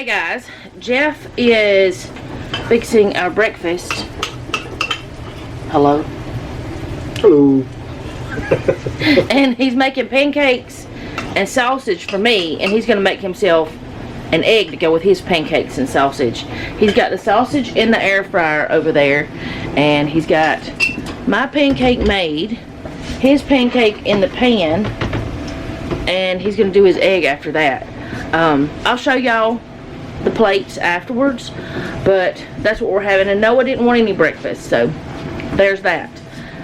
Hey guys, Jeff is fixing our breakfast. Hello. Hello. And he's making pancakes and sausage for me, and he's gonna make himself an egg to go with his pancakes and sausage. He's got the sausage in the air fryer over there, and he's got my pancake made, his pancake in the pan, and he's gonna do his egg after that. I'll show y'all the plates afterwards, but that's what we're having. And Noah didn't want any breakfast, so there's that.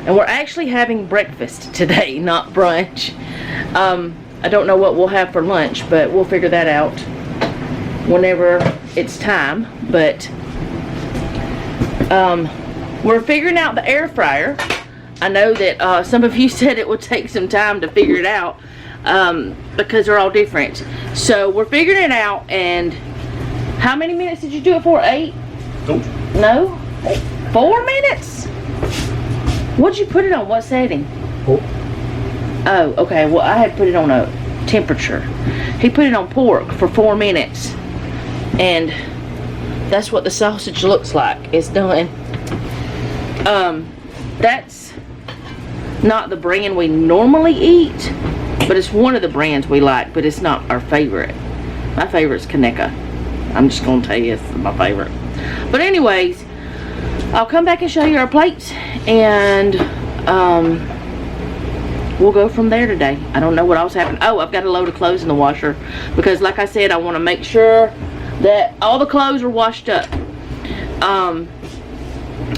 And we're actually having breakfast today, not brunch. I don't know what we'll have for lunch, but we'll figure that out whenever it's time. But we're figuring out the air fryer. I know that some of you said it would take some time to figure it out, because they're all different. So we're figuring it out. And how many minutes did you do it for? 8? Nope. No? 4 minutes? What'd you put it on? What setting? Oh, okay. Well, I had put it on a temperature. He put it on pork for 4 minutes. And that's what the sausage looks like. It's done. That's not the brand we normally eat, but it's one of the brands we like, but it's not our favorite. My favorite's Kaneka. I'm just gonna tell you, it's my favorite. But anyways, I'll come back and show you our plates, and we'll go from there today. I don't know what else happened. Oh, I've got a load of clothes in the washer, because like I said, I want to make sure that all the clothes are washed up.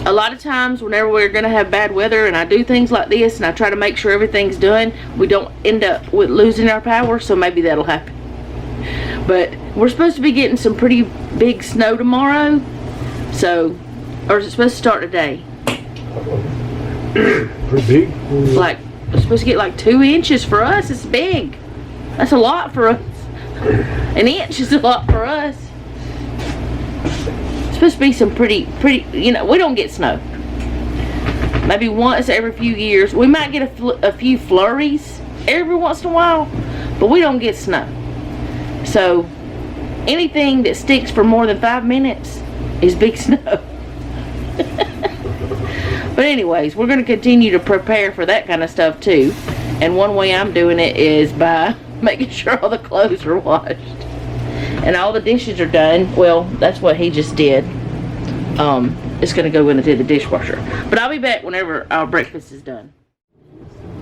A lot of times whenever we're gonna have bad weather and I do things like this and I try to make sure everything's done, we don't end up with losing our power, so maybe that'll happen. But we're supposed to be getting some pretty big snow tomorrow, so, or is it supposed to start today? Pretty big. Like, we're supposed to get like 2 inches for us. It's big. That's a lot for us. An inch is a lot for us. It's supposed to be some pretty, you know, we don't get snow. Maybe once every few years. We might get a few flurries every once in a while, but we don't get snow. So anything that sticks for more than 5 minutes is big snow. But anyways, we're going to continue to prepare for that kind of stuff too. And one way I'm doing it is by making sure all the clothes are washed and all the dishes are done. Well, that's what he just did. It's going to go into the dishwasher. But I'll be back whenever our breakfast is done.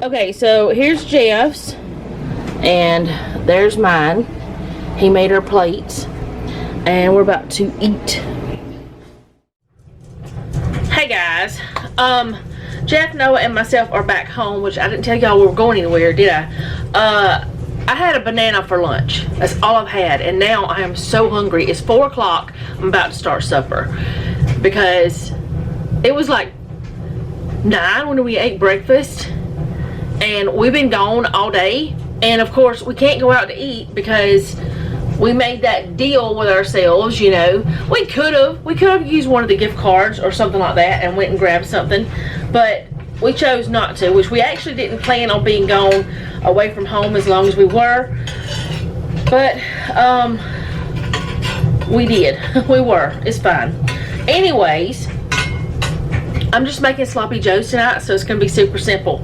Okay, so here's Jeff's, and there's mine. He made our plates, and we're about to eat. Hey guys, Jeff, Noah, and myself are back home, which I didn't tell y'all we were going anywhere, did I? I had a banana for lunch. That's all I've had, and now I am so hungry. It's 4 o'clock. I'm about to start supper, because it was like 9 when we ate breakfast, and we've been gone all day. And of course, we can't go out to eat because we made that deal with ourselves, you know. We could have used one of the gift cards or something like that and went and grabbed something, but we chose not to, which we actually didn't plan on being gone away from home as long as we were. But we did. We were. It's fine. Anyways, I'm just making sloppy joes tonight, so it's gonna be super simple.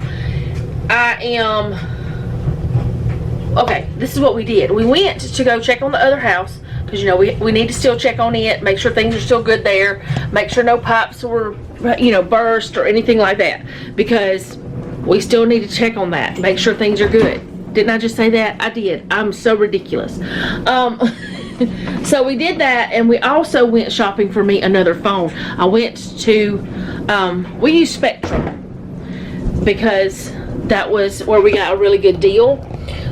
Okay, this is what we did. We went to go check on the other house, because you know we need to still check on it, make sure things are still good there, make sure no pipes were, you know, burst or anything like that, because we still need to check on that, make sure things are good. Didn't I just say that? I did. I'm so ridiculous. So we did that, and we also went shopping for me another phone. I went to we use Spectrum because that was where we got a really good deal.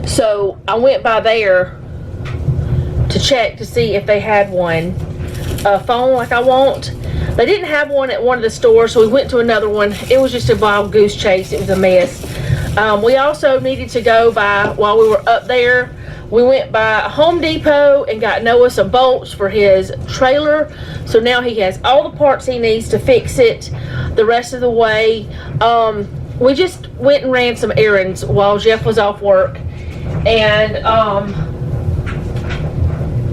So I went by there to check to see if they had a phone like I want. They didn't have one at one of the stores, so we went to another one. It was just a wild goose chase. It was a mess. We also needed to go by, while we were up there, we went by Home Depot and got Noah some bolts for his trailer. So now he has all the parts he needs to fix it the rest of the way. We just went and ran some errands while Jeff was off work. And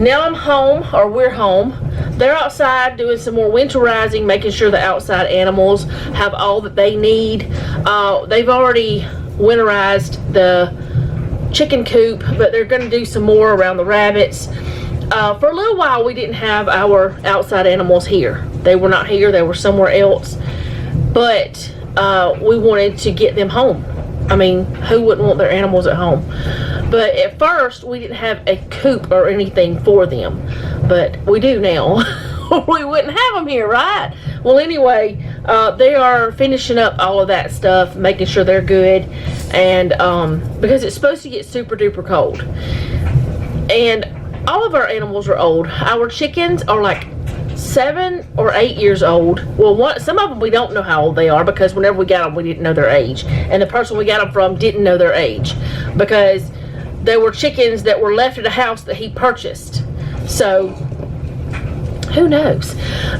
now I'm home, or we're home. They're outside doing some more winterizing, making sure the outside animals have all that they need. They've already winterized the chicken coop, but they're going to do some more around the rabbits. For a little while, we didn't have our outside animals here. They were not here. They were somewhere else. But we wanted to get them home. I mean, who wouldn't want their animals at home? But at first, we didn't have a coop or anything for them. But we do now. We wouldn't have them here, right? Well, anyway, they are finishing up all of that stuff, making sure they're good. And because it's supposed to get super duper cold. And all of our animals are old. Our chickens are like 7 or 8 years old. Well, some of them we don't know how old they are, because whenever we got them, we didn't know their age. And the person we got them from didn't know their age, because they were chickens that were left at a house that he purchased. So, who knows?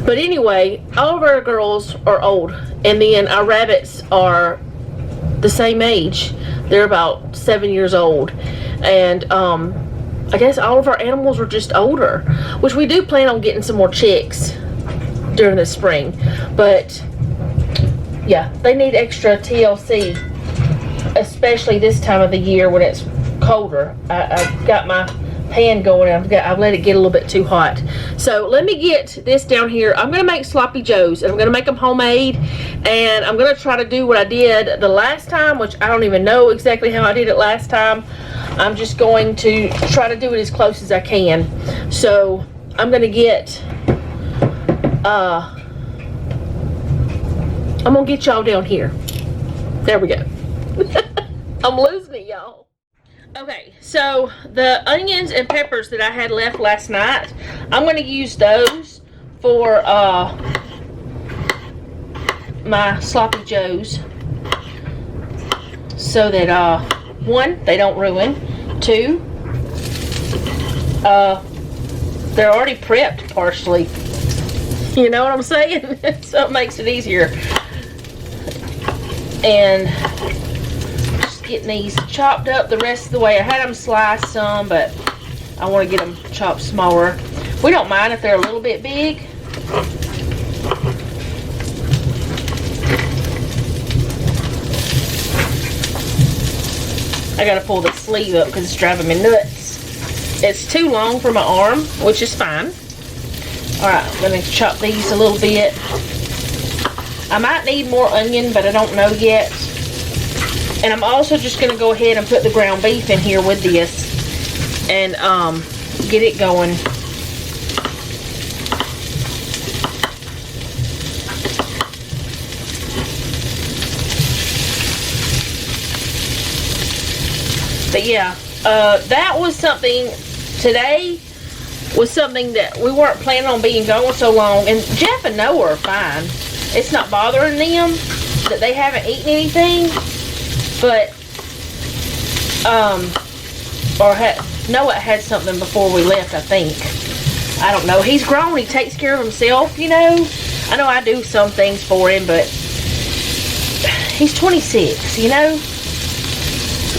But anyway, all of our girls are old. And then our rabbits are the same age. They're about 7 years old. And, I guess all of our animals are just older, which we do plan on getting some more chicks during the spring. But yeah, they need extra TLC, especially this time of the year when it's colder. I've got my pan going. I've let it get a little bit too hot. So let me get this down here. I'm gonna make sloppy joes, and I'm gonna make them homemade, and I'm gonna try to do what I did the last time, which I don't even know exactly how I did it last time. I'm just going to try to do it as close as I can. So I'm gonna get I'm gonna get y'all down here. There we go. I'm losing it, y'all. Okay, so the onions and peppers that I had left last night, I'm gonna use those for my sloppy joes, so that 1, they don't ruin. 2, they're already prepped partially. You know what I'm saying? So it makes it easier. And just getting these chopped up the rest of the way. I had them sliced some, but I want to get them chopped smaller. We don't mind if they're a little bit big. I gotta pull the sleeve up because it's driving me nuts. It's too long for my arm, which is fine. Alright, I'm gonna chop these a little bit. I might need more onion, but I don't know yet. And I'm also just gonna go ahead and put the ground beef in here with this and get it going. But yeah, that was something, today was something that we weren't planning on being gone so long. And Jeff and Noah are fine. It's not bothering them that they haven't eaten anything. But, Noah had something before we left, I think. I don't know. He's grown. He takes care of himself, you know. I know I do some things for him, but he's 26, you know.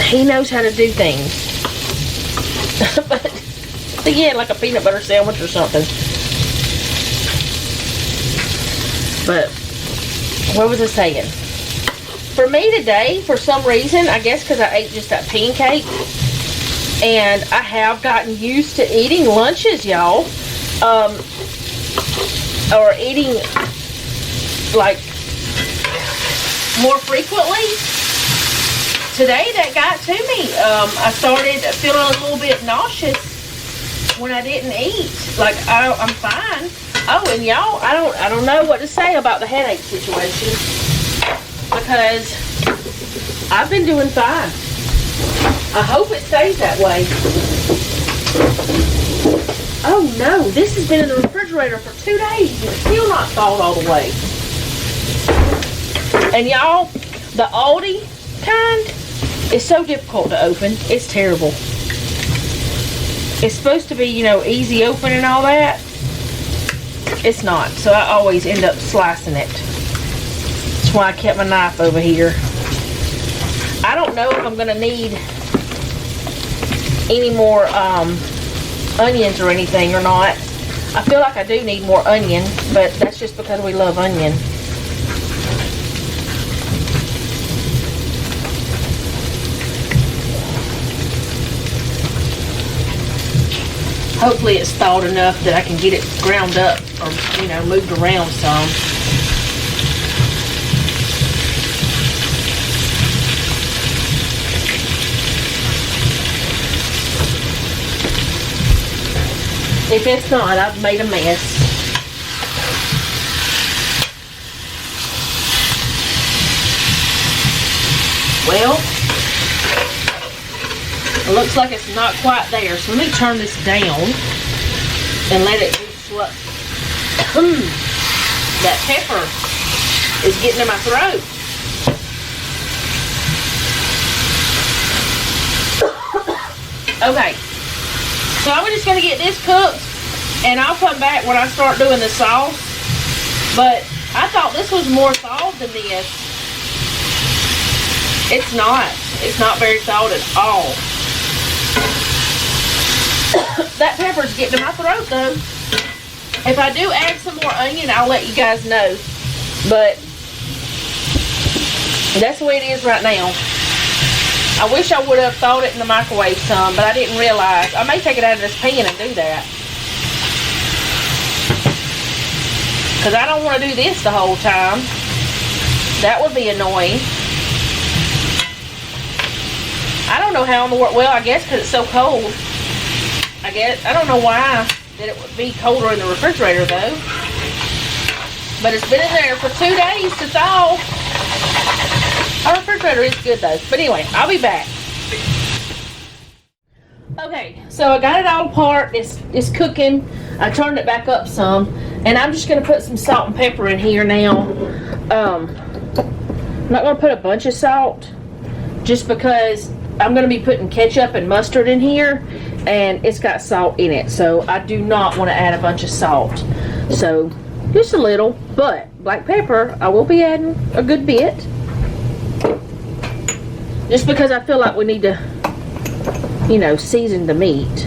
He knows how to do things. But again, like a peanut butter sandwich or something. But what was I saying? For me today, for some reason, I guess because I ate just that pancake, and I have gotten used to eating lunches, y'all, or eating like more frequently. Today that got to me. I started feeling a little bit nauseous when I didn't eat. Like I'm fine. Oh, and y'all, I don't know what to say about the headache situation, because I've been doing fine. I hope it stays that way. Oh no, this has been in the refrigerator for 2 days and it's still not thawed all the way. And y'all, the Aldi kind is so difficult to open. It's terrible. It's supposed to be, you know, easy open and all that. It's not. So I always end up slicing it. That's why I kept my knife over here. I don't know if I'm going to need any more onions or anything or not. I feel like I do need more onion, but that's just because we love onion. Hopefully it's thawed enough that I can get it ground up or, you know, moved around some. If it's not, I've made a mess. Well, it looks like it's not quite there, so let me turn this down and let it do slow. That pepper is getting in my throat. Okay, so I'm just going to get this cooked, and I'll come back when I start doing the sauce. But I thought this was more thawed than this. It's not. It's not very thawed at all. That pepper's getting in my throat though. If I do add some more onion, I'll let you guys know. But that's the way it is right now. I wish I would have thawed it in the microwave some, but I didn't realize. I may take it out of this pan and do that. Because I don't want to do this the whole time. That would be annoying. I don't know how in the world, well, I guess because it's so cold. I don't know why that it would be colder in the refrigerator though. But it's been in there for 2 days to thaw. Our refrigerator is good though. But anyway, I'll be back. Okay, so I got it all apart. It's cooking. I turned it back up some. And I'm just going to put some salt and pepper in here now. I'm not going to put a bunch of salt. Just because I'm going to be putting ketchup and mustard in here. And it's got salt in it. So I do not want to add a bunch of salt. So just a little. But black pepper, I will be adding a good bit. Just because I feel like we need to, you know, season the meat.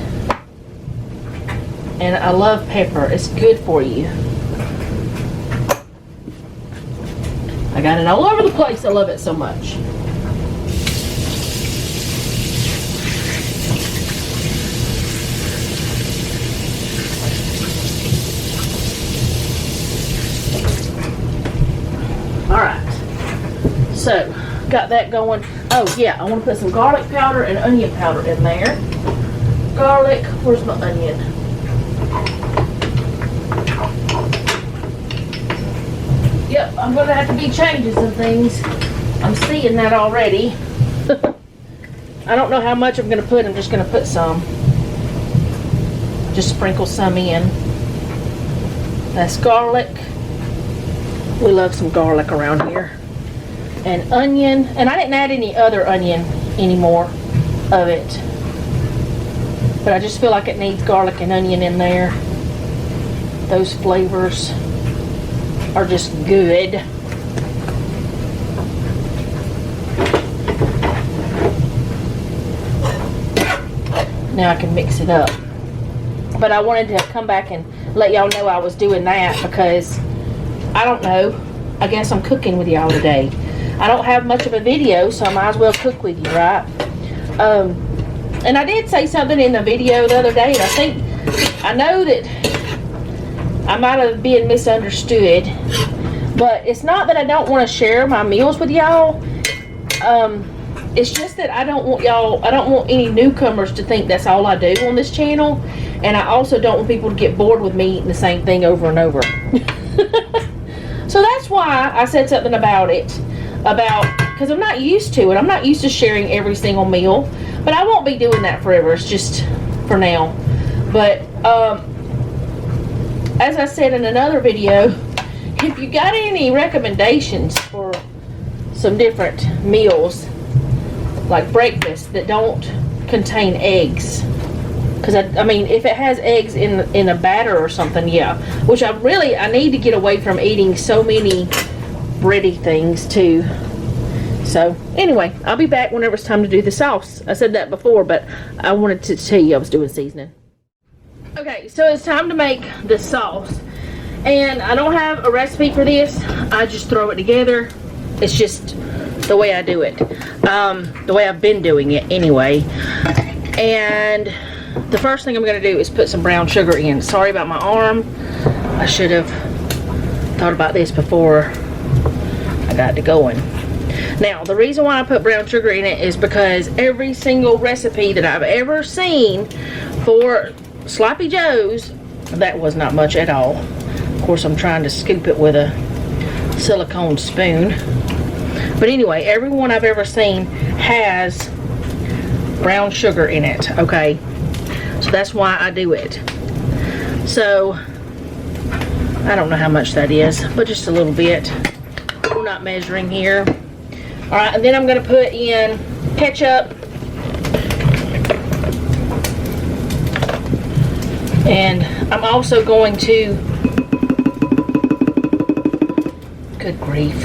And I love pepper. It's good for you. I got it all over the place. I love it so much. Alright. So, got that going. Oh yeah, I want to put some garlic powder and onion powder in there. Garlic, where's my onion? Yep, I'm going to have to be changing some things. I'm seeing that already. I don't know how much I'm going to put. I'm just going to put some. Just sprinkle some in. That's garlic. We love some garlic around here. And onion. And I didn't add any other onion anymore of it. But I just feel like it needs garlic and onion in there. Those flavors are just good. Now I can mix it up. But I wanted to come back and let y'all know I was doing that because I don't know. I guess I'm cooking with y'all today. I don't have much of a video, so I might as well cook with you, right? And I did say something in the video the other day, and I know that I might have been misunderstood, but it's not that I don't want to share my meals with y'all. It's just that I don't want any newcomers to think that's all I do on this channel, and I also don't want people to get bored with me eating the same thing over and over. So that's why I said something about it, because I'm not used to it. I'm not used to sharing every single meal, but I won't be doing that forever. It's just for now. But as I said in another video, if you got any recommendations for some different meals, like breakfast, that don't contain eggs, because I mean, if it has eggs in a batter or something, yeah. Which I need to get away from eating so many bready things too. So anyway, I'll be back whenever it's time to do the sauce. I said that before, but I wanted to tell you I was doing seasoning. Okay, so it's time to make the sauce. And I don't have a recipe for this. I just throw it together. It's just the way I do it. The way I've been doing it anyway. And the first thing I'm going to do is put some brown sugar in. Sorry about my arm. I should have thought about this before I got to going. Now, the reason why I put brown sugar in it is because every single recipe that I've ever seen for Sloppy Joe's, that was not much at all. Of course, I'm trying to scoop it with a silicone spoon. But anyway, every one I've ever seen has brown sugar in it, okay? So that's why I do it. So, I don't know how much that is, but just a little bit. We're not measuring here. Alright, and then I'm going to put in ketchup. And I'm also going to, good grief.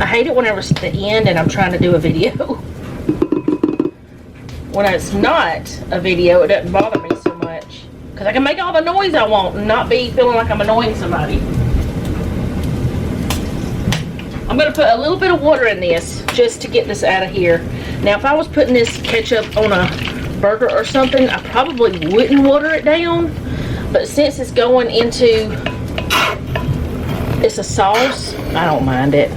I hate it whenever it's at the end and I'm trying to do a video. When it's not a video, it doesn't bother me so much. Because I can make all the noise I want and not be feeling like I'm annoying somebody. I'm going to put a little bit of water in this just to get this out of here. Now, if I was putting this ketchup on a burger or something, I probably wouldn't water it down. But since it's going into, it's a sauce, I don't mind it.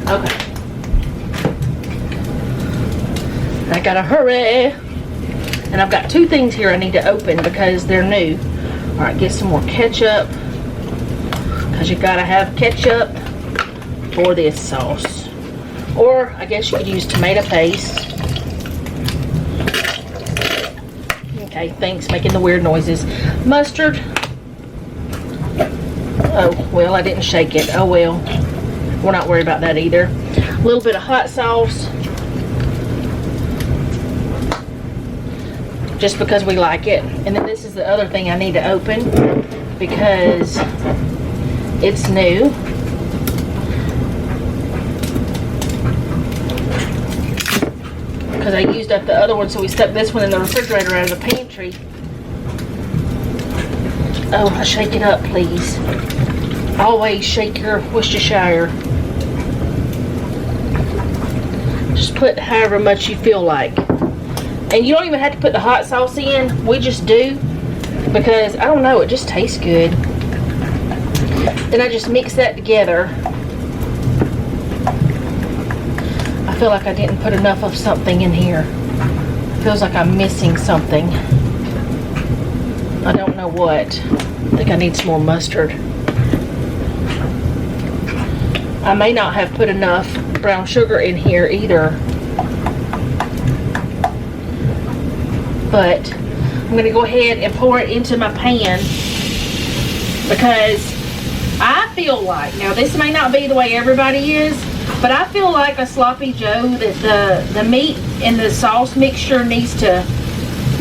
Okay. I gotta hurry. And I've got two things here I need to open because they're new. Alright, get some more ketchup. Because you gotta have ketchup for this sauce. Or, I guess you could use tomato paste. Okay, thanks, making the weird noises. Mustard. Oh, well, I didn't shake it. Oh, well. We're not worried about that either. A little bit of hot sauce. Just because we like it. And then this is the other thing I need to open because it's new. Because I used up the other one, so we stuck this one in the refrigerator out of the pantry. Oh, shake it up, please. Always shake your Worcestershire. Just put however much you feel like. And you don't even have to put the hot sauce in. We just do. Because, I don't know, it just tastes good. Then I just mix that together. I feel like I didn't put enough of something in here. Feels like I'm missing something. I don't know what. I think I need some more mustard. I may not have put enough brown sugar in here either. But I'm going to go ahead and pour it into my pan because I feel like, now this may not be the way everybody is, but I feel like a Sloppy Joe that the meat and the sauce mixture needs to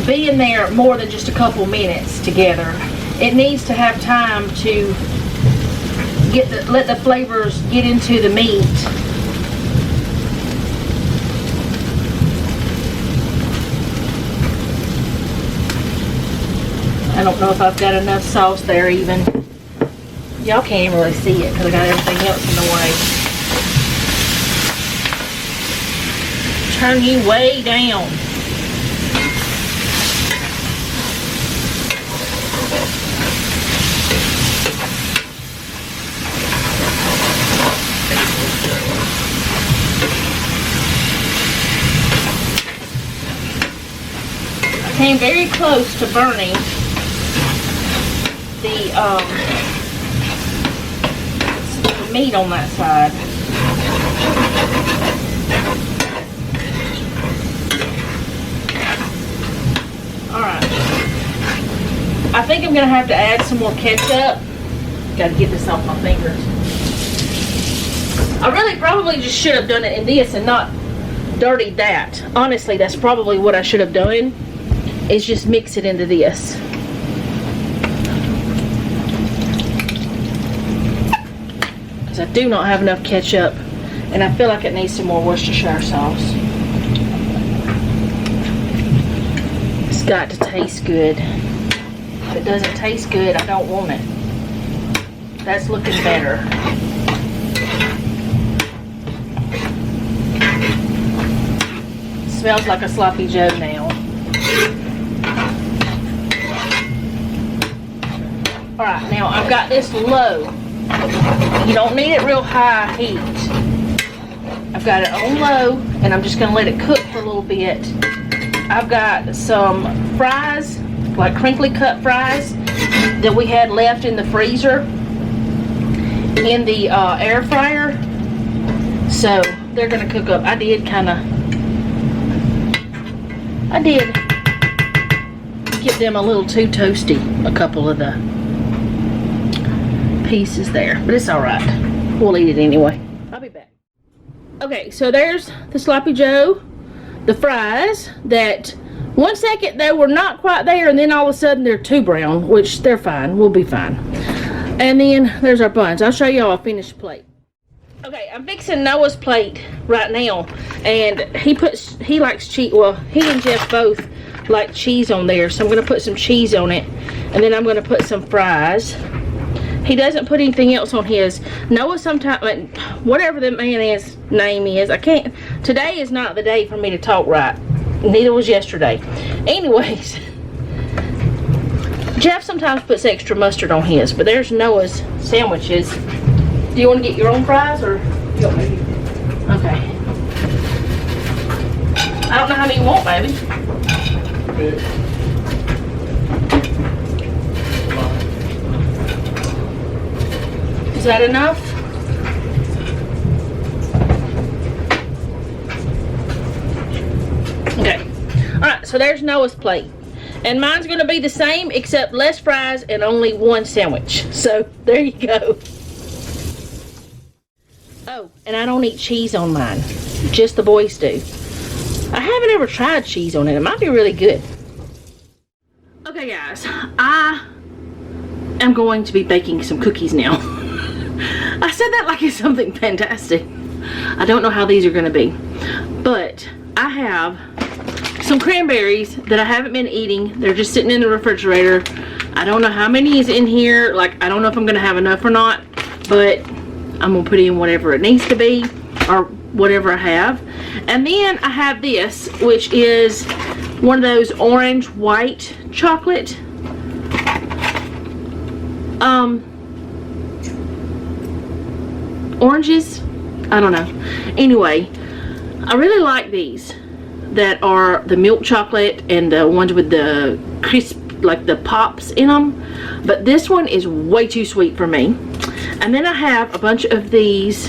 be in there more than just a couple minutes together. It needs to have time to let the flavors get into the meat. I don't know if I've got enough sauce there even. Y'all can't even really see it because I got everything else in the way. Turn you way down. I came very close to burning the meat on that side. Alright. I think I'm going to have to add some more ketchup. Got to get this off my fingers. I really probably just should have done it in this and not dirtied that. Honestly, that's probably what I should have done, is just mix it into this. Because I do not have enough ketchup, and I feel like it needs some more Worcestershire sauce. It's got to taste good. If it doesn't taste good, I don't want it. That's looking better. Smells like a sloppy Joe now. Alright, now I've got this low. You don't need it real high heat. I've got it on low, and I'm just going to let it cook for a little bit. I've got some fries, like crinkly cut fries, that we had left in the freezer in the air fryer. So they're going to cook up. I did get them a little too toasty, a couple of the pieces there, but it's alright. We'll eat it anyway. I'll be back. Okay, so there's the sloppy Joe, the fries that 1 second they were not quite there, and then all of a sudden they're too brown, which they're fine. We'll be fine. And then there's our buns. I'll show y'all a finished plate. Okay, I'm fixing Noah's plate right now, and he likes cheese. Well, he and Jeff both like cheese on there, so I'm going to put some cheese on it, and then I'm going to put some fries. He doesn't put anything else on his. Noah sometimes, whatever the man's name is, I can't. Today is not the day for me to talk right. Neither was yesterday. Anyways, Jeff sometimes puts extra mustard on his, but there's Noah's sandwiches. Do you want to get your own fries, or you want me to? Okay. I don't know how many you want, baby. Is that enough? Okay. Alright, so there's Noah's plate. And mine's going to be the same, except less fries and only one sandwich. So, there you go. Oh, and I don't eat cheese on mine. Just the boys do. I haven't ever tried cheese on it. It might be really good. Okay, guys. I am going to be baking some cookies now. I said that like it's something fantastic. I don't know how these are going to be. But I have some cranberries that I haven't been eating. They're just sitting in the refrigerator. I don't know how many is in here. Like, I don't know if I'm going to have enough or not. But I'm going to put in whatever it needs to be, or whatever I have. And then I have this, which is one of those orange white chocolate oranges. I don't know. Anyway, I really like these that are the milk chocolate and the ones with the crisp, like the pops in them. But this one is way too sweet for me. And then I have a bunch of these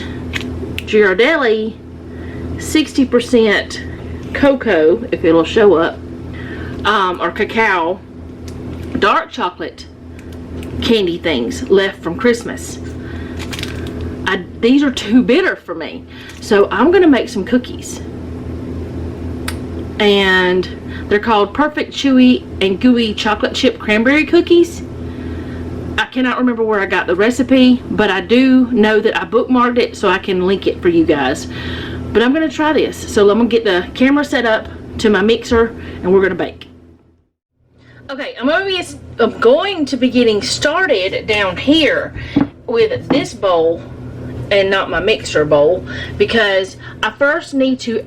Ghirardelli 60% cocoa, if it'll show up, or cacao, dark chocolate candy things left from Christmas. These are too bitter for me. So I'm going to make some cookies. And they're called Perfect Chewy and Gooey Chocolate Chip Cranberry Cookies. I cannot remember where I got the recipe, but I do know that I bookmarked it so I can link it for you guys. But I'm going to try this. So I'm going to get the camera set up to my mixer, and we're going to bake. Okay, I'm going to be getting started down here with this bowl and not my mixer bowl, because I first need to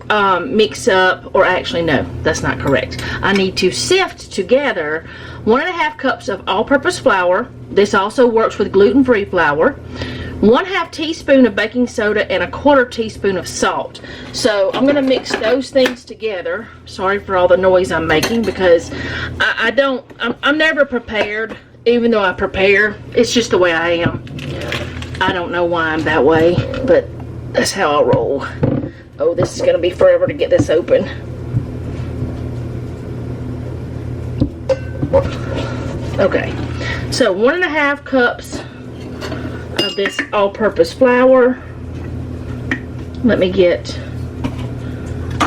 mix up, or actually no, that's not correct. I need to sift together 1.5 cups of all-purpose flour. This also works with gluten-free flour. 1/2 teaspoon of baking soda and 1/4 teaspoon of salt. So I'm going to mix those things together. Sorry for all the noise I'm making, because I'm never prepared. Even though I prepare, it's just the way I am. I don't know why I'm that way, but that's how I roll. Oh, this is going to be forever to get this open. Okay, so 1.5 cups of this all-purpose flour. Let me get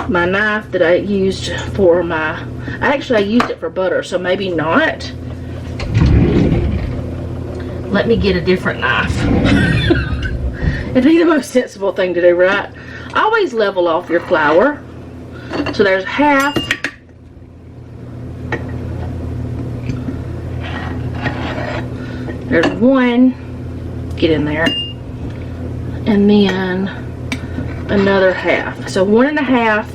my knife that I used for my, I used it for butter, so maybe not. Let me get a different knife. It'd be the most sensible thing to do, right? Always level off your flour. So there's half There's one. Get in there. And then another half. So 1.5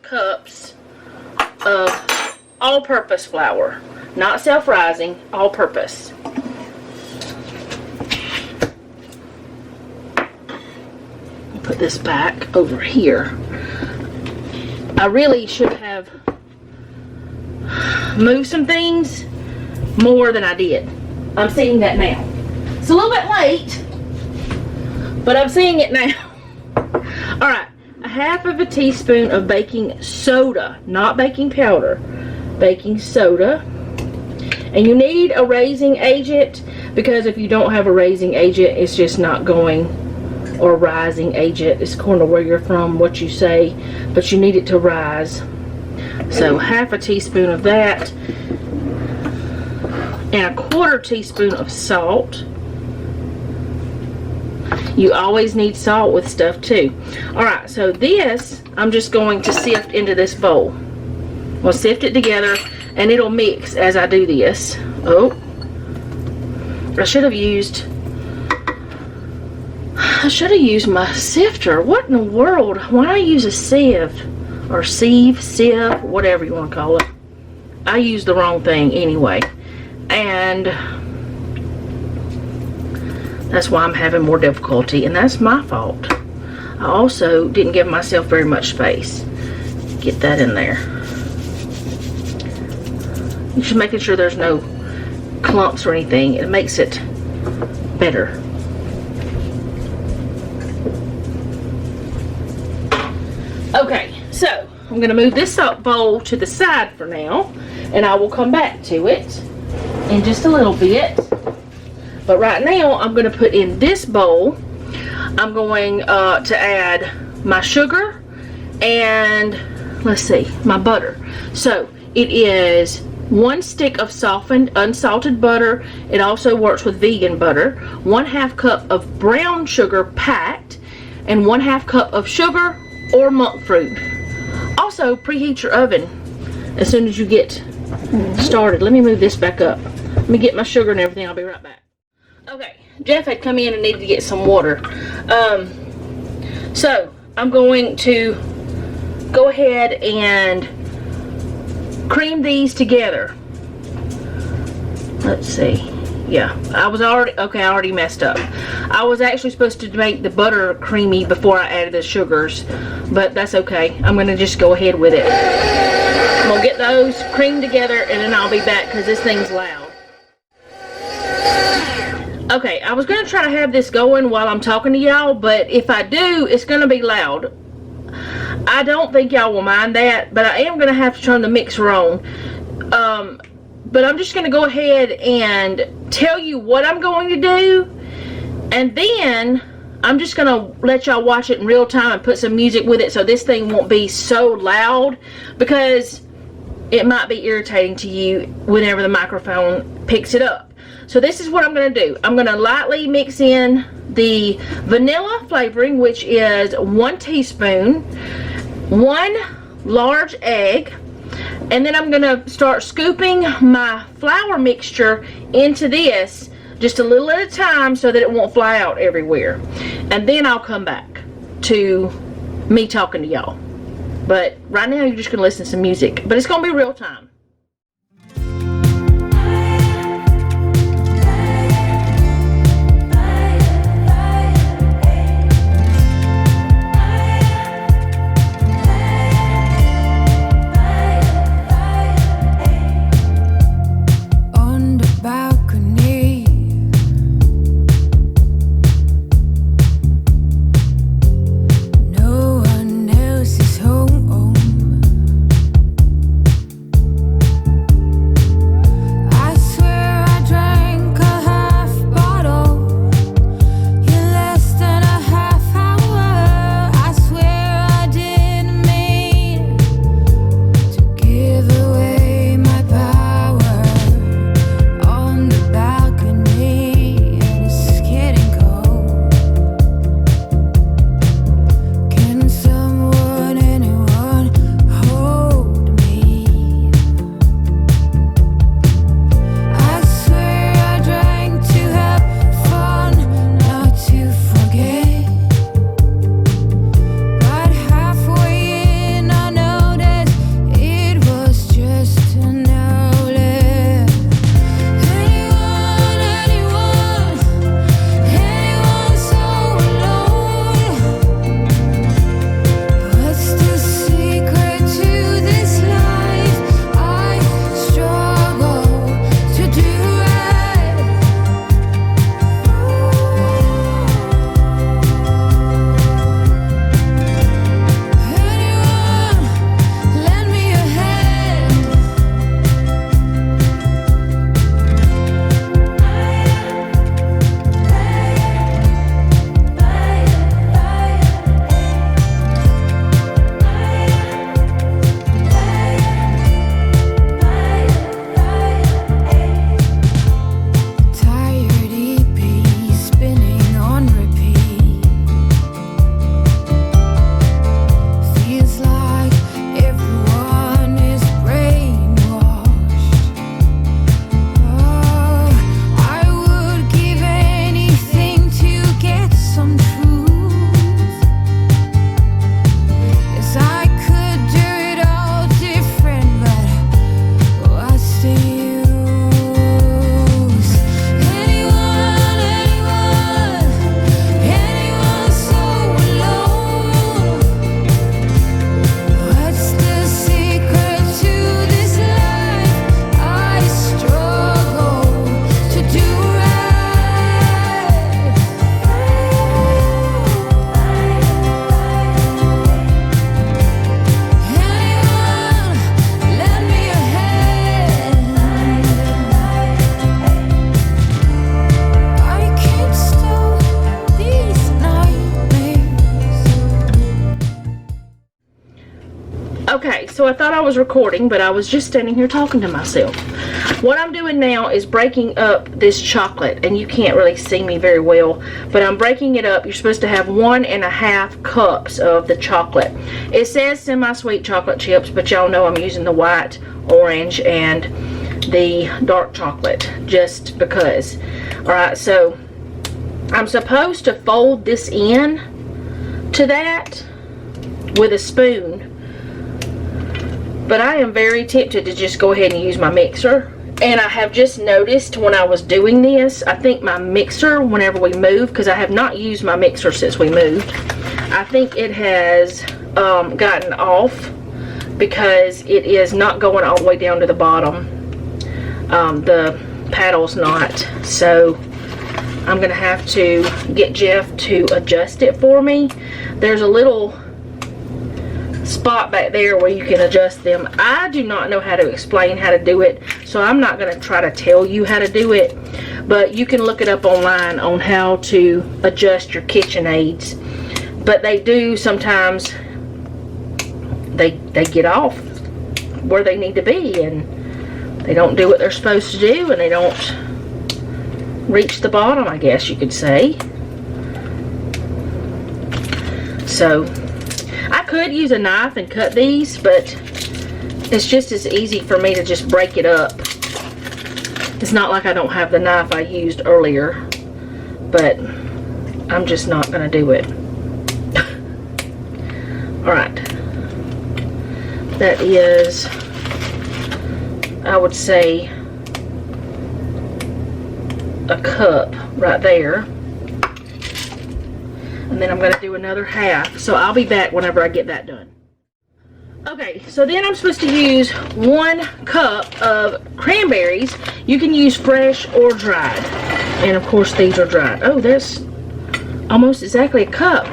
cups of all-purpose flour. Not self-rising, all-purpose. Put this back over here. I really should have moved some things more than I did. I'm seeing that now. It's a little bit late, but I'm seeing it now. Alright, 1/2 teaspoon of baking soda, not baking powder, baking soda. And you need a raising agent, because if you don't have a raising agent, it's just not going, or rising agent, it's according to where you're from, what you say, but you need it to rise. So 1/2 teaspoon of that, and 1/4 teaspoon of salt. You always need salt with stuff too. Alright, so this I'm just going to sift into this bowl. We'll sift it together and it'll mix as I do this. Oh, I should have used my sifter. What in the world? Why don't I use a sieve? Or sieve, whatever you want to call it. I used the wrong thing anyway. And that's why I'm having more difficulty, and that's my fault. I also didn't give myself very much space. Get that in there. You're just making sure there's no clumps or anything. It makes it better. Okay, so I'm going to move this bowl to the side for now, and I will come back to it in just a little bit. But right now, I'm going to put in this bowl, I'm going to add my sugar and, let's see, my butter. So, it is 1 stick of softened, unsalted butter. It also works with vegan butter. 1/2 cup of brown sugar packed, and 1/2 cup of sugar or monk fruit. Also, preheat your oven as soon as you get started. Let me move this back up. Let me get my sugar and everything. I'll be right back. Okay, Jeff had come in and needed to get some water. So I'm going to go ahead and cream these together. Let's see. Yeah, I already messed up. I was actually supposed to make the butter creamy before I added the sugars, but that's okay. I'm going to just go ahead with it. I'm going to get those creamed together and then I'll be back because this thing's loud. Okay, I was going to try to have this going while I'm talking to y'all, but if I do, it's going to be loud. I don't think y'all will mind that, but I am going to have to turn the mixer on. But I'm just going to go ahead and tell you what I'm going to do, and then I'm just going to let y'all watch it in real time and put some music with it so this thing won't be so loud, because it might be irritating to you whenever the microphone picks it up. So this is what I'm going to do. I'm going to lightly mix in the vanilla flavoring, which is 1 teaspoon, 1 large egg, and then I'm going to start scooping my flour mixture into this just a little at a time so that it won't fly out everywhere. And then I'll come back to me talking to y'all. But right now you're just going to listen to some music. But it's going to be real time. so I thought I was recording, but I was just standing here talking to myself. What I'm doing now is breaking up this chocolate, and you can't really see me very well, but I'm breaking it up. You're supposed to have 1.5 cups of the chocolate. It says semi-sweet chocolate chips, but y'all know I'm using the white, orange, and the dark chocolate just because. Alright, so I'm supposed to fold this in to that with a spoon, but I am very tempted to just go ahead and use my mixer. And I have just noticed when I was doing this, I think my mixer, whenever we moved, because I have not used my mixer since we moved, I think it has gotten off because it is not going all the way down to the bottom. The paddle's not. So I'm going to have to get Jeff to adjust it for me. There's a little spot back there where you can adjust them. I do not know how to explain how to do it, so I'm not going to try to tell you how to do it, but you can look it up online on how to adjust your KitchenAids. But they do sometimes, they get off where they need to be, and they don't do what they're supposed to do, and they don't reach the bottom, I guess you could say. So I could use a knife and cut these, but it's just as easy for me to just break it up. It's not like I don't have the knife I used earlier, but I'm just not going to do it. Alright. That is, I would say, a cup right there. And then I'm going to do another half. So I'll be back whenever I get that done. Okay, so then I'm supposed to use 1 cup of cranberries. You can use fresh or dried. And of course these are dried. Oh, that's almost exactly a cup.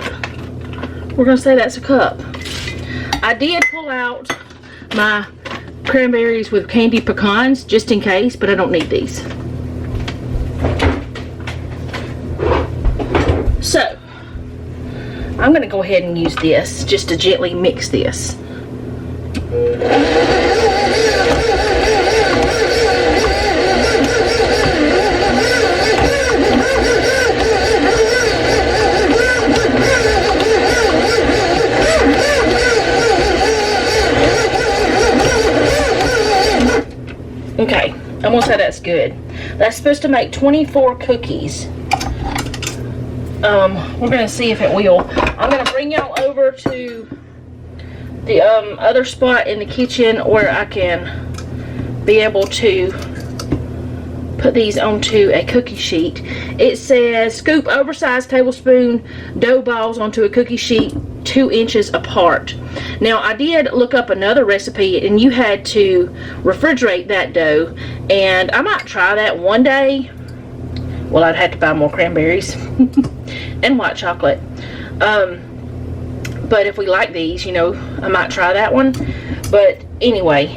We're going to say that's a cup. I did pull out my cranberries with candy pecans just in case, but I don't need these. So I'm going to go ahead and use this just to gently mix this. Okay, I'm going to say that's good. That's supposed to make 24 cookies. We're going to see if it will. I'm going to bring y'all over to the other spot in the kitchen where I can be able to put these onto a cookie sheet. It says scoop oversized tablespoon dough balls onto a cookie sheet 2 inches apart. Now I did look up another recipe, and you had to refrigerate that dough, and I might try that one day. Well, I'd have to buy more cranberries and white chocolate. But if we like these, you know, I might try that one. But anyway,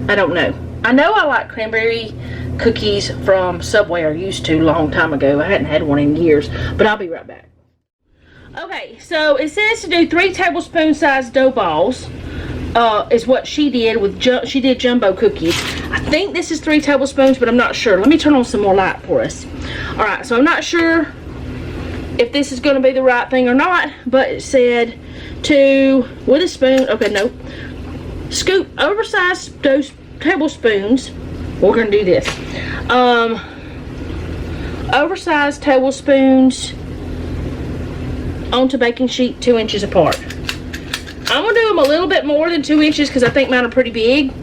I don't know. I know I like cranberry cookies from Subway. I used to a long time ago. I hadn't had one in years, but I'll be right back. Okay, so it says to do 3 tablespoon sized dough balls. Is what she did with she did jumbo cookies. I think this is 3 tablespoons, but I'm not sure. Let me turn on some more light for us. Alright, so I'm not sure if this is going to be the right thing or not, but it said to, with a spoon, okay, no, scoop oversized tablespoons. We're going to do this. Oversized tablespoons onto baking sheet 2 inches apart. I'm going to do them a little bit more than 2 inches because I think mine are pretty big.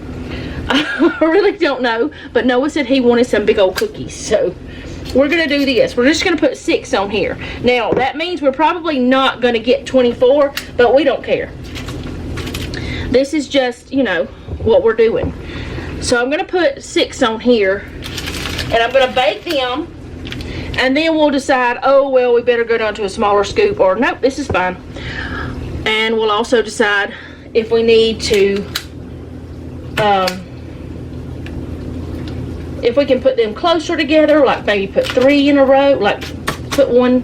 I really don't know, but Noah said he wanted some big old cookies, so we're going to do this. We're just going to put 6 on here. Now, that means we're probably not going to get 24, but we don't care. This is just, you know, what we're doing. So I'm going to put 6 on here, and I'm going to bake them, and then we'll decide, oh, well, we better go down to a smaller scoop, or nope, this is fine. And we'll also decide if we need to, if we can put them closer together, like maybe put 3 in a row, like put 9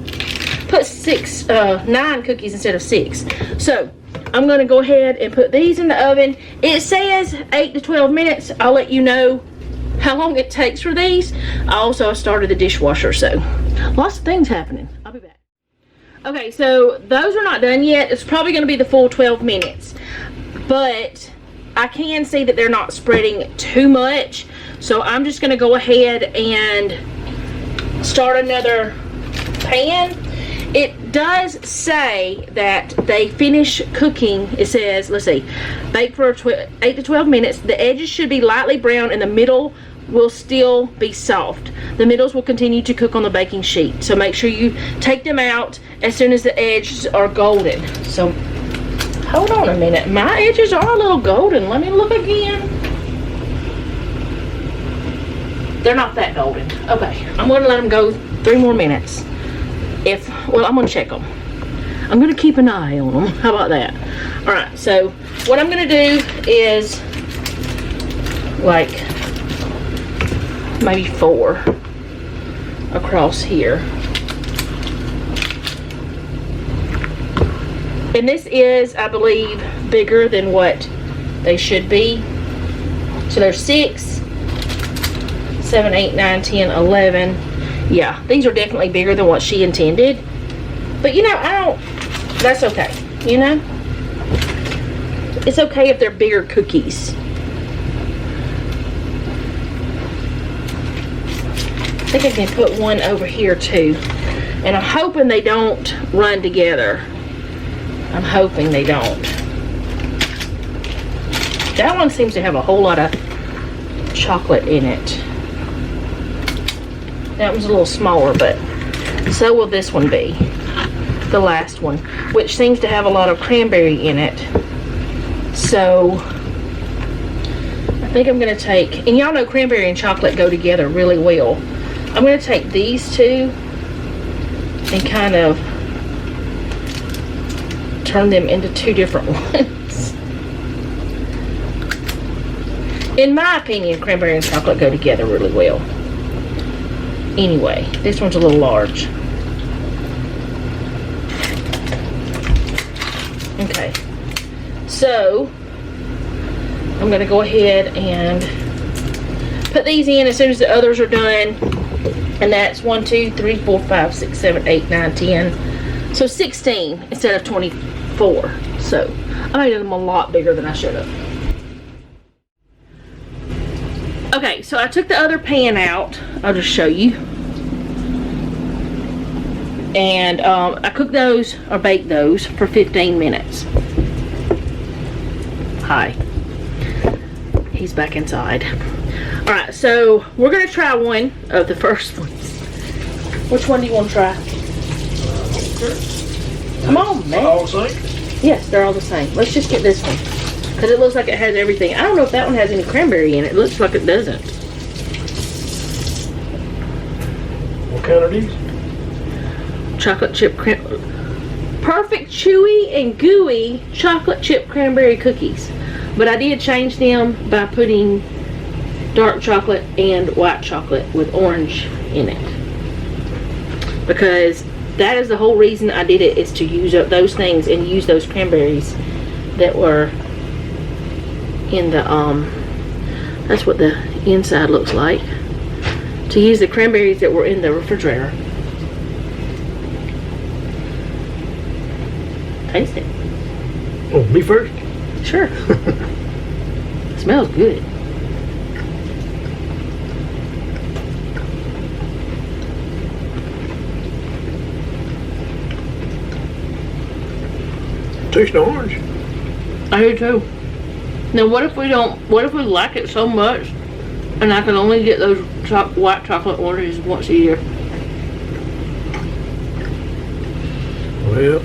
cookies instead of 6. So I'm gonna go ahead and put these in the oven. It says 8 to 12 minutes. I'll let you know how long it takes for these. I also started the dishwasher, so lots of things happening. I'll be back. Okay, so those are not done yet. It's probably gonna be the full 12 minutes, but I can see that they're not spreading too much. So I'm just gonna go ahead and start another pan. It does say that they finish cooking. It says, let's see, bake for 8 to 12 minutes. The edges should be lightly brown and the middle will still be soft. The middles will continue to cook on the baking sheet. So make sure you take them out as soon as the edges are golden. So hold on a minute. My edges are a little golden. Let me look again. They're not that golden. Okay, I'm gonna let them go 3 more minutes. Well, I'm gonna check them. I'm gonna keep an eye on them. How about that? All right, so what I'm gonna do is like maybe 4 across here. And this is, I believe, bigger than what they should be. So there's 6, 7, 8, 9, 10, 11. Yeah, these are definitely bigger than what she intended. But you know, that's okay, you know? It's okay if they're bigger cookies. I think I can put one over here too. And I'm hoping they don't run together. I'm hoping they don't. That one seems to have a whole lot of chocolate in it. That one's a little smaller, but so will this one be. The last one, which seems to have a lot of cranberry in it. So I think I'm gonna take, and y'all know cranberry and chocolate go together really well. I'm gonna take these two and kind of turn them into 2 different ones. In my opinion, cranberry and chocolate go together really well. Anyway, this one's a little large. Okay, so I'm gonna go ahead and put these in as soon as the others are done. And that's 1, 2, 3, 4, 5, 6, 7, 8, 9, 10. So 16 instead of 24. So I made them a lot bigger than I should have. Okay, so I took the other pan out. I'll just show you. And I cooked those, or baked those, for 15 minutes. Hi. He's back inside. Alright, so we're going to try one of the first ones. Which one do you want to try? Come on, man. All the same? Yes, they're all the same. Let's just get this one. Because it looks like it has everything. I don't know if that one has any cranberry in it. It looks like it doesn't. What kind are these? Chocolate chip perfect chewy and gooey chocolate chip cranberry cookies. But I did change them by putting dark chocolate and white chocolate with orange in it. Because that is the whole reason I did it, is to use up those things and use those cranberries that were in the that's what the inside looks like. To use the cranberries that were in the refrigerator. Taste it. Oh, me first? Sure. Smells good. Tastes the orange. I do too. Now what if we like it so much and I can only get those white chocolate oranges once a year? Well,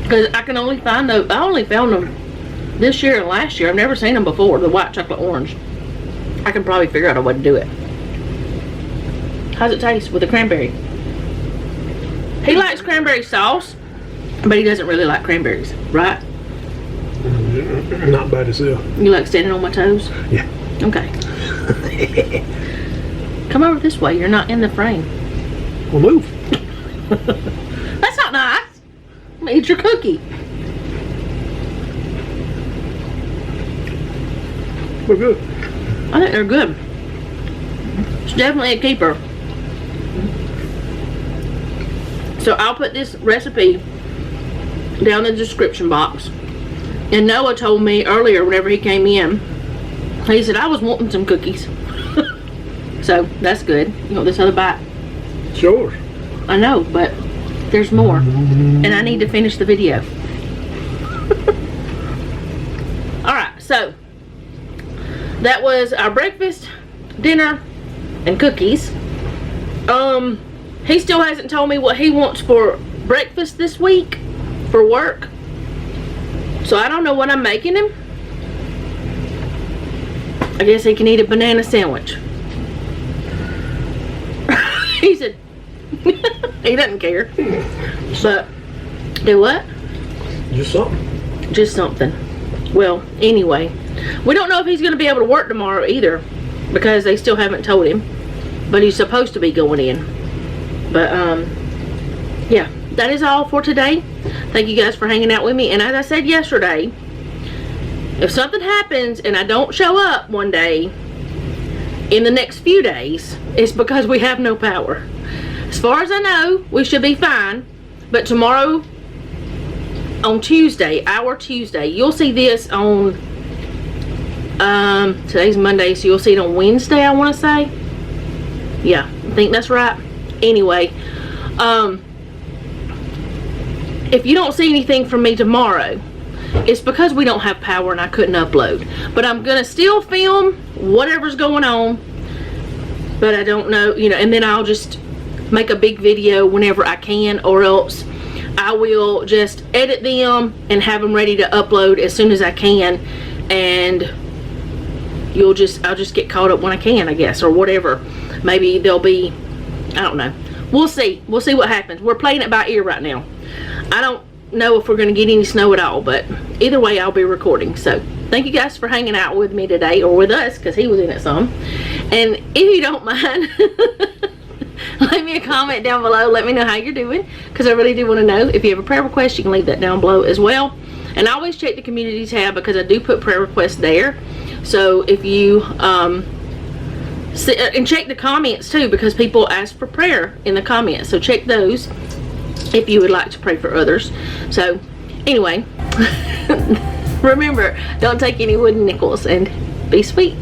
because I can only find those. I only found them this year and last year. I've never seen them before, the white chocolate orange. I can probably figure out a way to do it. How's it taste with the cranberry? He likes cranberry sauce, but he doesn't really like cranberries, right? not by itself. You like standing on my toes? Yeah. Okay. Come over this way. You're not in the frame. Well, move. That's not nice. Eat your cookie. We're good. I think they're good. It's definitely a keeper. So I'll put this recipe down in the description box. And Noah told me earlier whenever he came in, he said, I was wanting some cookies. So that's good. You want this other bite? It's yours. I know, but there's more. And I need to finish the video. Alright, so that was our breakfast, dinner, and cookies. He still hasn't told me what he wants for breakfast this week for work. So I don't know what I'm making him. I guess he can eat a banana sandwich. He said he doesn't care. But do what? Just something. Just something. Well, anyway, we don't know if he's going to be able to work tomorrow either, because they still haven't told him. But he's supposed to be going in. But yeah, that is all for today. Thank you guys for hanging out with me. And as I said yesterday, if something happens and I don't show up one day in the next few days, it's because we have no power. As far as I know, we should be fine. But tomorrow, on Tuesday, our Tuesday, you'll see this on, today's Monday, so you'll see it on Wednesday, I want to say. Yeah, I think that's right. Anyway, if you don't see anything from me tomorrow, it's because we don't have power and I couldn't upload. But I'm going to still film whatever's going on. But I don't know, you know, and then I'll just make a big video whenever I can, or else I will just edit them and have them ready to upload as soon as I can. And I'll just get caught up when I can, I guess, or whatever. Maybe there'll be, I don't know. We'll see. We'll see what happens. We're playing it by ear right now. I don't know if we're going to get any snow at all, but either way, I'll be recording. So thank you guys for hanging out with me today, or with us, because he was in it some. And if you don't mind, leave me a comment down below. Let me know how you're doing, because I really do want to know. If you have a prayer request, you can leave that down below as well. And I always check the community tab, because I do put prayer requests there. So if you and check the comments too, because people ask for prayer in the comments, so check those if you would like to pray for others. So anyway, remember, don't take any wooden nickels, and be sweet.